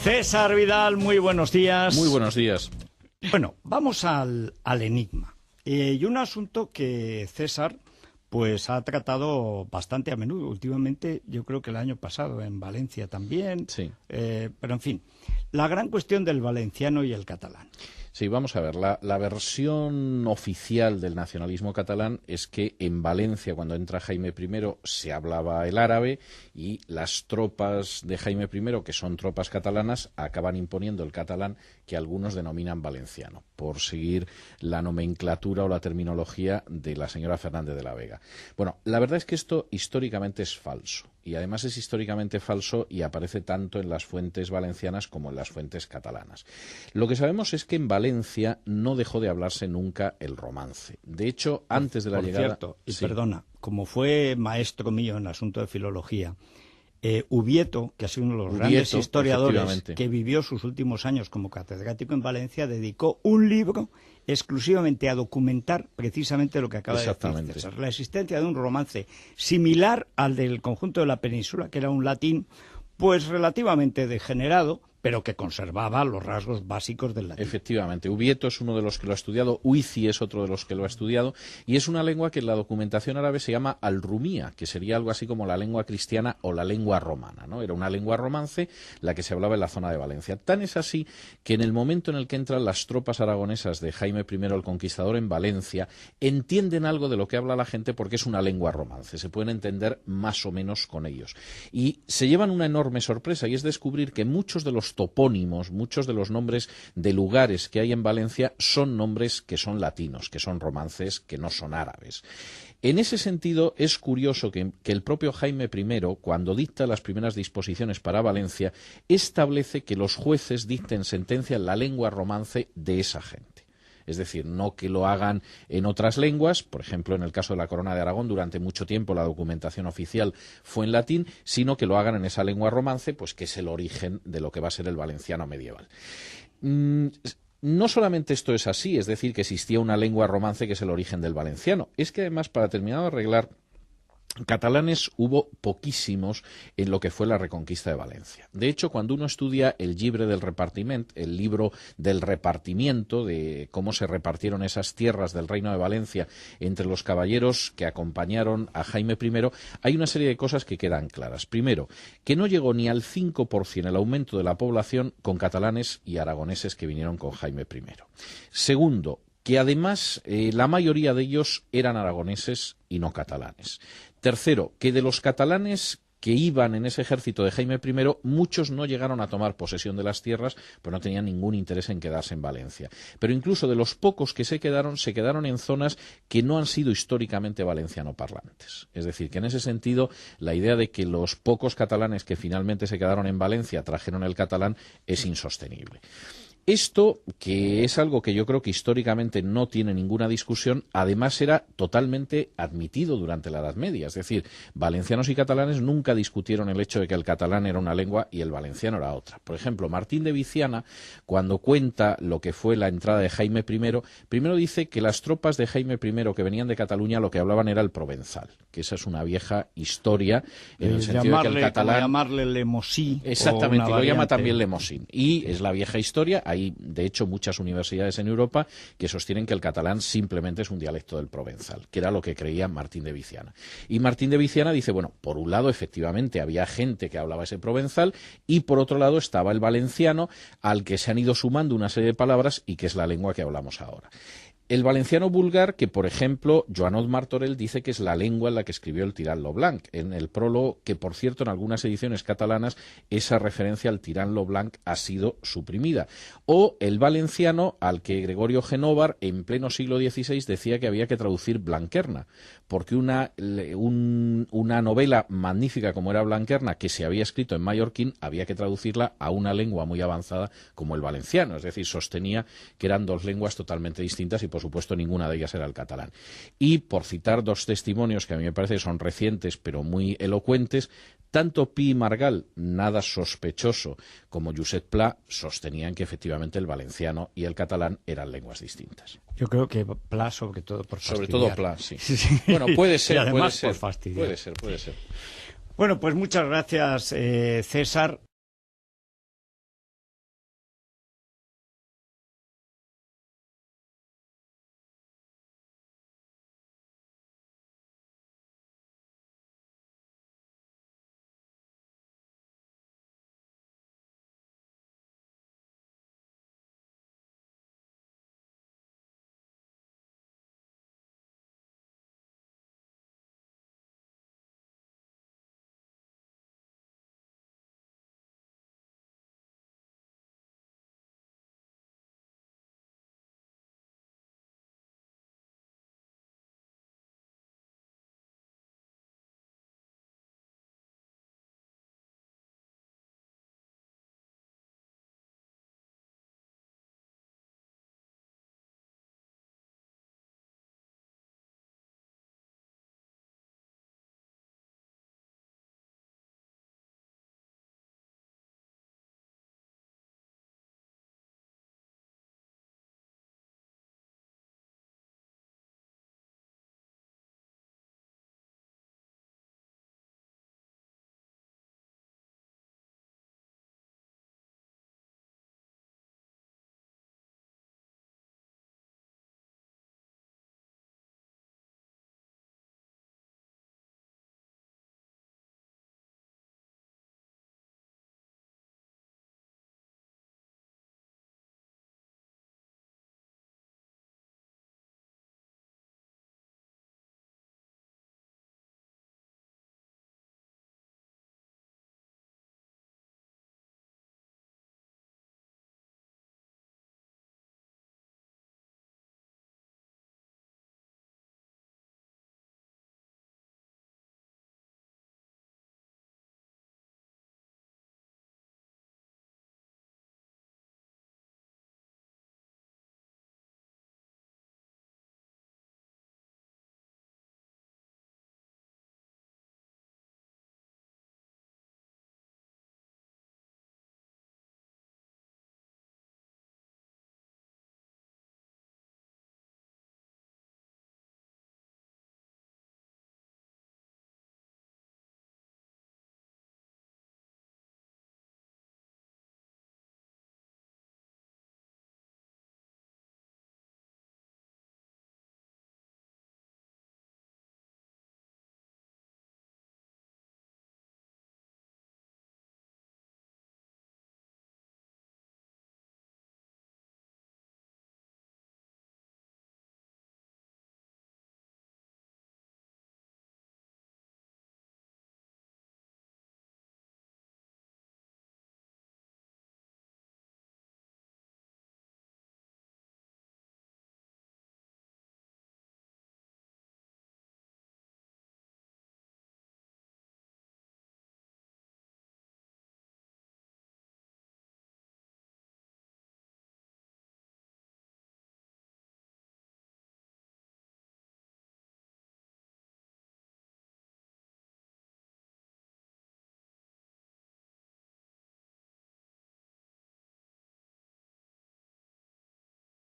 César Vidal, muy buenos días. Muy buenos días. Bueno, vamos al enigma. Y un asunto que César pues ha tratado bastante a menudo. Últimamente, yo creo que el año pasado en Valencia también. Sí. Pero en fin, la gran cuestión del valenciano y el catalán. Sí, vamos a ver, la versión oficial del nacionalismo catalán es que en Valencia, cuando entra Jaime I, se hablaba el árabe y las tropas de Jaime I, que son tropas catalanas, acaban imponiendo el catalán que algunos denominan valenciano, por seguir la nomenclatura o la terminología de la señora Fernández de la Vega. Bueno, la verdad es que esto históricamente es falso. Y además es históricamente falso y aparece tanto en las fuentes valencianas como en las fuentes catalanas. Lo que sabemos es que en Valencia no dejó de hablarse nunca el romance. De hecho, antes de la llegada... Cierto, y sí. Perdona, como fue maestro mío en asunto de filología, Ubieto, que ha sido uno de los grandes historiadores que vivió sus últimos años como catedrático en Valencia, dedicó un libro exclusivamente a documentar precisamente lo que acaba de decir César, la existencia de un romance similar al del conjunto de la península, que era un latín pues relativamente degenerado, pero que conservaba los rasgos básicos del latín. Efectivamente, Ubieto es uno de los que lo ha estudiado, Huici es otro de los que lo ha estudiado, y es una lengua que en la documentación árabe se llama al-rumía, que sería algo así como la lengua cristiana o la lengua romana, ¿no? Era una lengua romance la que se hablaba en la zona de Valencia. Tan es así que en el momento en el que entran las tropas aragonesas de Jaime I el Conquistador en Valencia, entienden algo de lo que habla la gente porque es una lengua romance, se pueden entender más o menos con ellos. Y se llevan una enorme sorpresa, y es descubrir que muchos de los topónimos, muchos de los nombres de lugares que hay en Valencia son nombres que son latinos, que son romances, que no son árabes. En ese sentido, es curioso que el propio Jaime I, cuando dicta las primeras disposiciones para Valencia, establece que los jueces dicten sentencia en la lengua romance de esa gente. Es decir, no que lo hagan en otras lenguas, por ejemplo, en el caso de la Corona de Aragón, durante mucho tiempo la documentación oficial fue en latín, sino que lo hagan en esa lengua romance, pues que es el origen de lo que va a ser el valenciano medieval. No solamente esto es así, es decir, que existía una lengua romance que es el origen del valenciano, es que además, para terminar de arreglar, catalanes hubo poquísimos en lo que fue la reconquista de Valencia. De hecho, cuando uno estudia el llibre del repartiment, el libro del repartimiento, de cómo se repartieron esas tierras del Reino de Valencia entre los caballeros que acompañaron a Jaime I, hay una serie de cosas que quedan claras. Primero, que no llegó ni al 5% el aumento de la población con catalanes y aragoneses que vinieron con Jaime I. Segundo, que además la mayoría de ellos eran aragoneses y no catalanes. Tercero, que de los catalanes que iban en ese ejército de Jaime I, muchos no llegaron a tomar posesión de las tierras, pues no tenían ningún interés en quedarse en Valencia. Pero incluso de los pocos que se quedaron en zonas que no han sido históricamente valenciano-parlantes. Es decir, que en ese sentido, la idea de que los pocos catalanes que finalmente se quedaron en Valencia trajeron el catalán es insostenible. Esto, que es algo que yo creo que históricamente no tiene ninguna discusión, además era totalmente admitido durante la Edad Media. Es decir, valencianos y catalanes nunca discutieron el hecho de que el catalán era una lengua y el valenciano era otra. Por ejemplo, Martín de Viciana, cuando cuenta lo que fue la entrada de Jaime I, primero dice que las tropas de Jaime I que venían de Cataluña lo que hablaban era el provenzal, que esa es una vieja historia en el sentido de que el catalán... llamarle lemosí. Exactamente, lo llama también lemosín. Y es la vieja historia. Hay, de hecho, muchas universidades en Europa que sostienen que el catalán simplemente es un dialecto del provenzal, que era lo que creía Martín de Viciana. Y Martín de Viciana dice, bueno, por un lado, efectivamente, había gente que hablaba ese provenzal, y por otro lado estaba el valenciano, al que se han ido sumando una serie de palabras y que es la lengua que hablamos ahora. El valenciano vulgar, que por ejemplo Joanot Martorell dice que es la lengua en la que escribió el Tirant lo Blanc, en el prólogo, que por cierto en algunas ediciones catalanas esa referencia al Tirant lo Blanc ha sido suprimida. O el valenciano, al que Gregorio Genóvar en pleno siglo XVI decía que había que traducir Blanquerna, porque una novela magnífica como era Blanquerna, que se había escrito en mallorquín, había que traducirla a una lengua muy avanzada como el valenciano, es decir, sostenía que eran dos lenguas totalmente distintas y por supuesto ninguna de ellas era el catalán. Y por citar dos testimonios que a mí me parece que son recientes pero muy elocuentes, tanto Pi y Margall, nada sospechoso, como Josep Pla sostenían que efectivamente el valenciano y el catalán eran lenguas distintas. Yo creo que Pla sobre todo por fastidiar. Sobre todo Pla, sí. Sí. Bueno, puede ser, y además puede ser. Por fastidiar. Puede ser. Bueno, pues muchas gracias, César.